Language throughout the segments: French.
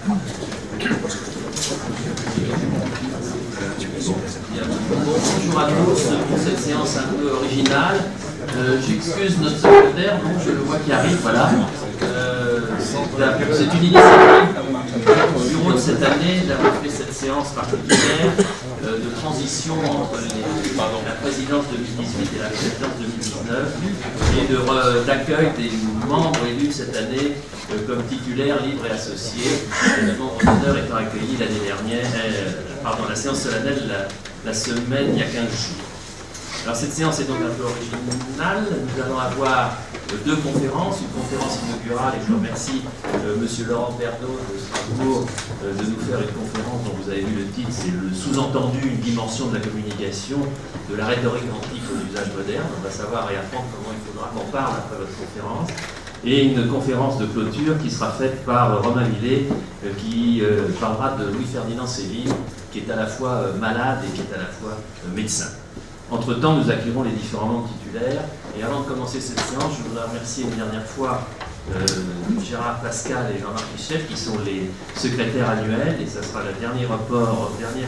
Bonjour à tous pour cette séance un peu originale. J'excuse notre secrétaire, donc je le vois qui arrive, voilà. C'est une initiative du bureau de cette année d'avoir fait cette séance particulière de transition entre la présidence 2018 et la présidence 2019 et d'accueil des membres élus cette année comme titulaires libres et associés. Les membres d'honneur étant accueillis l'année dernière, la séance solennelle la semaine il y a 15 jours. Alors cette séance est donc un peu originale. Nous allons avoir deux conférences, une conférence inaugurale, et je remercie M. Laurent Pernaut de Strasbourg de nous faire une conférence dont vous avez vu le titre, c'est le sous-entendu, une dimension de la communication, de la rhétorique antique aux usages modernes. On va savoir et apprendre comment il faudra qu'on parle après votre conférence. Et une conférence de clôture qui sera faite par Romain Millet, qui parlera de Louis-Ferdinand Céline, qui est à la fois malade et qui est à la fois médecin. Entre-temps, nous accueillerons les différents membres titulaires. Et avant de commencer cette séance, je voudrais remercier une dernière fois Gérard Pascal et Jean-Marc Michel, qui sont les secrétaires annuels. Et ça sera le dernière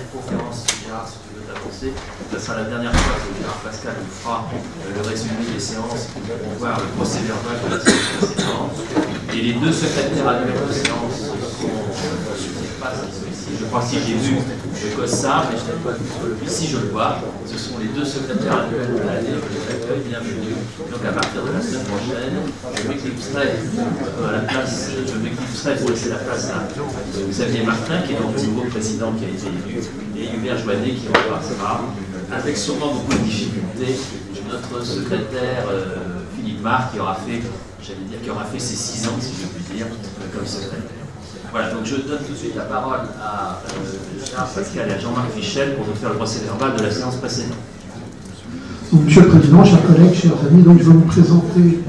conférence, Gérard, si tu veux t'avancer. Ça sera la dernière fois que Gérard Pascal nous fera le résumé des séances pour voir le procès-verbal de la séance précédente. Et les deux secrétaires annuels de séance sont, je ne sais pas s'ils sont ici, je crois si j'ai vu Cossard, mais je n'ai pas vu ici, je le vois. Ce sont les deux secrétaires annuels de l'année que je l'accueille, bienvenue. Donc à partir de la semaine prochaine, je m'éclipserai pour laisser la place à Xavier Martin, qui est donc le nouveau président qui a été élu, et Hubert Joannet qui remplacera, avec sûrement beaucoup de difficultés, notre secrétaire Philippe Marc, qui aura fait ses 6 ans, si je puis dire, comme secrétaire. Voilà, donc je donne tout de suite la parole à Gérard Pascal et à Jean-Marc Michel pour nous faire le procès-verbal de la séance précédente. Monsieur le Président, chers collègues, chers amis, donc je vais vous présenter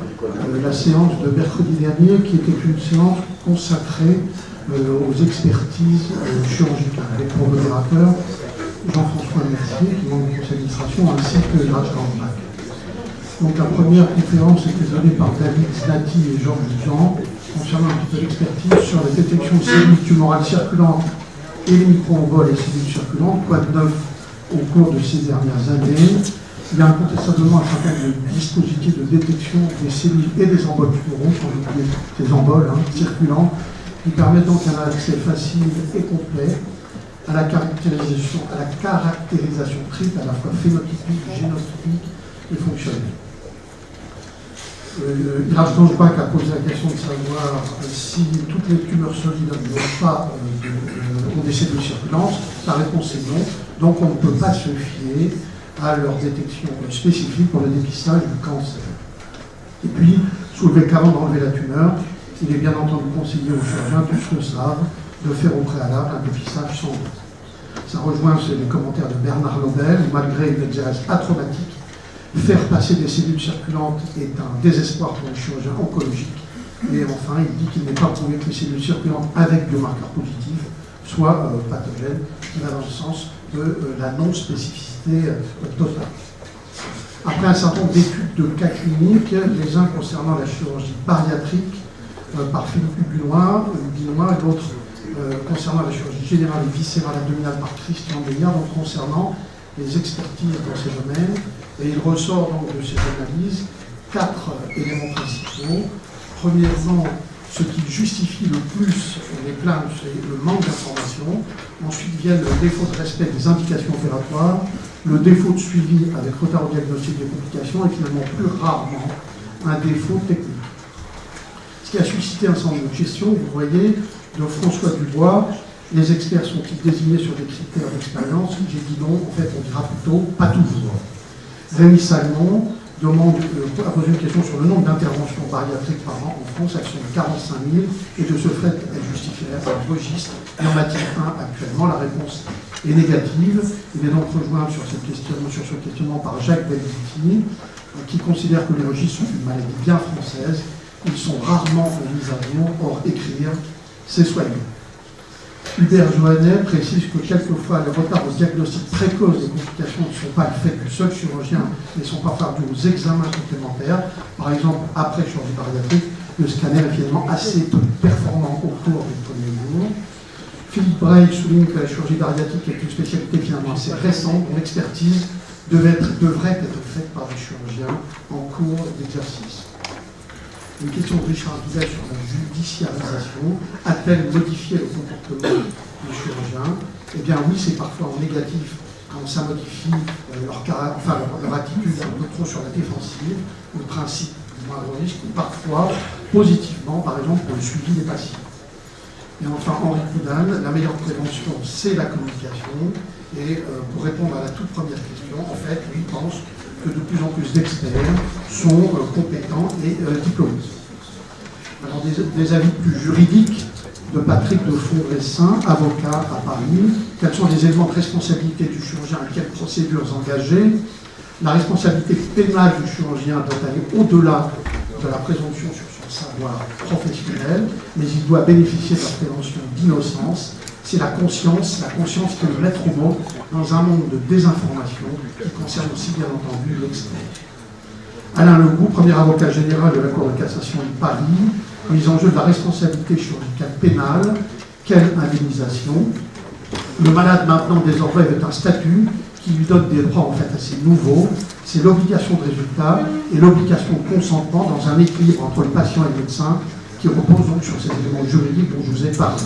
la séance de mercredi dernier, qui était une séance consacrée aux expertises chirurgicales, avec pour modérateur Jean-François Mercier, qui est membre du conseil d'administration, ainsi que Raj Gambach. Donc la première conférence était donnée par David Znati et Georges Jean, concernant un petit peu l'expertise sur la détection de cellules tumorales circulantes et les micro-envols et cellules circulantes, quoi de neuf au cours de ces dernières années. Il y a incontestablement un certain nombre de dispositifs de détection des cellules et des emboles tumoraux, sans oublier ces emboles circulants, qui permettent donc un accès facile et complet à la caractérisation triple, à la fois phénotypique, génotypique et fonctionnelle. Raj Gambach a posé la question de savoir si toutes les tumeurs solides ont des cellules circulantes. La réponse est non. Donc on ne peut pas se fier à leur détection spécifique pour le dépistage du cancer. Et puis, soulever qu'avant d'enlever la tumeur, il est bien entendu conseillé aux chirurgiens, tous le savent, de faire au préalable un dépistage sans doute. Ça rejoint les commentaires de Bernard Lobel, où malgré une exégèse atraumatique, faire passer des cellules circulantes est un désespoir pour les chirurgiens oncologiques. Et enfin, il dit qu'il n'est pas prouvé que les cellules circulantes avec biomarqueurs positifs soient pathogènes, qui va dans le sens de la non-spécificité totale. Après un certain nombre d'études de cas cliniques, les uns concernant la chirurgie bariatrique par Philippe Binois et l'autre concernant la chirurgie générale et viscérale abdominale par Christian Beillard, donc concernant les expertises dans ces domaines. Et il ressort donc de ces analyses 4 éléments principaux. Premièrement, ce qui justifie le plus les plaintes, c'est le manque d'information. Ensuite vient le défaut de respect des indications opératoires, le défaut de suivi avec retard au diagnostic des complications et finalement plus rarement un défaut technique. Ce qui a suscité un certain nombre de questions, vous voyez, de François Dubois. Les experts sont-ils désignés sur des critères d'expérience? J'ai dit non, en fait on dira plutôt pas toujours. Rémi Salmon a posé une question sur le nombre d'interventions bariatriques par an en France. Elles sont de 45 000 et de ce fait, elles justifieraient un registre normatif 1 actuellement. La réponse est négative. Il est donc rejoint sur ce questionnement par Jacques Belviti, qui considère que les registres sont une maladie bien française. Ils sont rarement mis à jour, or écrire, c'est soigner. Hubert Joannet précise que quelquefois les retards au diagnostic précoce des complications ne sont pas le fait du seul chirurgien, mais sont parfois dus aux examens complémentaires. Par exemple, après chirurgie bariatrique, le scanner est finalement assez peu performant au cours des premiers jours. Breil souligne que la chirurgie bariatrique est une spécialité finalement assez récente, dont l'expertise devrait être faite par des chirurgiens en cours d'exercice. Une question de Richard Guizet sur la judiciarisation. A-t-elle modifié le comportement des chirurgiens? Eh bien oui, c'est parfois en négatif quand ça modifie leur attitude un peu trop sur la défensive, le principe du moindre risque, ou parfois positivement, par exemple pour le suivi des patients. Et enfin, Henri Coudane, la meilleure prévention, c'est la communication. Et pour répondre à la toute première question, en fait, lui pense que de plus en plus d'experts sont compétents et diplômés. Alors, des avis plus juridiques de Patrick de Fondressin, avocat à Paris. Quels sont les éléments de responsabilité du chirurgien et quelles procédures engager? La responsabilité pénale du chirurgien doit aller au-delà de la présomption sur son savoir professionnel, mais il doit bénéficier de la présomption d'innocence. C'est la conscience qui est le maître mot dans un monde de désinformation qui concerne aussi bien entendu l'expert. Alain Legout, premier avocat général de la Cour de cassation de Paris, mise en jeu de la responsabilité chirurgicale pénale, quelle indemnisation? Le malade maintenant désormais est un statut qui lui donne des droits en fait assez nouveaux, c'est l'obligation de résultat et l'obligation de consentement dans un équilibre entre le patient et le médecin qui repose donc sur ces éléments juridiques dont je vous ai parlé.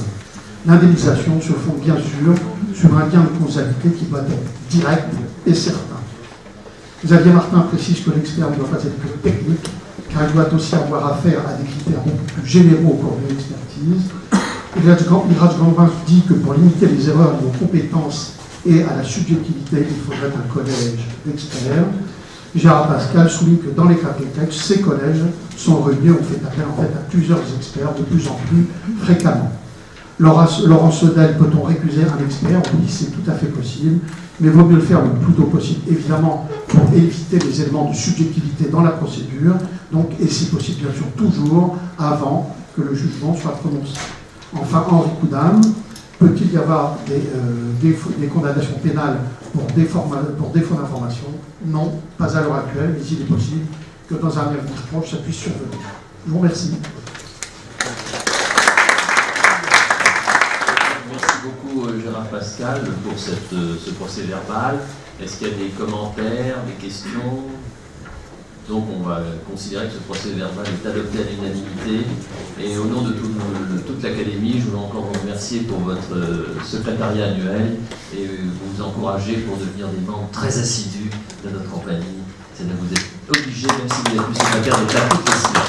L'indemnisation se fonde bien sûr sur un gain de causalité qui doit être direct et certain. Xavier Martin précise que l'expert ne doit pas être que technique, car il doit aussi avoir affaire à des critères beaucoup plus généraux au cours de l'expertise. Iraj Gambin dit que pour limiter les erreurs liées aux compétences et à la subjectivité, il faudrait un collège d'experts. Gérard Pascal souligne que dans les cas de texte, ces collèges sont réunis, on fait appel en fait à plusieurs experts de plus en plus fréquemment. Laurent Sedel, peut-on récuser un expert? Oui, c'est tout à fait possible, mais vaut mieux le faire le plus tôt possible, évidemment, pour éviter les éléments de subjectivité dans la procédure, donc, et si possible, bien sûr, toujours avant que le jugement soit prononcé. Enfin, Henri Coudane, peut-il y avoir des condamnations pénales pour défaut d'information? Non, pas à l'heure actuelle, mais il est possible que dans un avenir proche, ça puisse survenir. Je vous remercie. Merci beaucoup Gérard Pascal pour ce procès verbal. Est-ce qu'il y a des commentaires, des questions? Donc on va considérer que ce procès verbal est adopté à l'unanimité. Et au nom de toute l'Académie, je voulais encore vous remercier pour votre secrétariat annuel et vous encourager pour devenir des membres très assidus de notre compagnie. C'est de vous être obligé, même si vous êtes plus secrétaire, de faire toutes les semaines.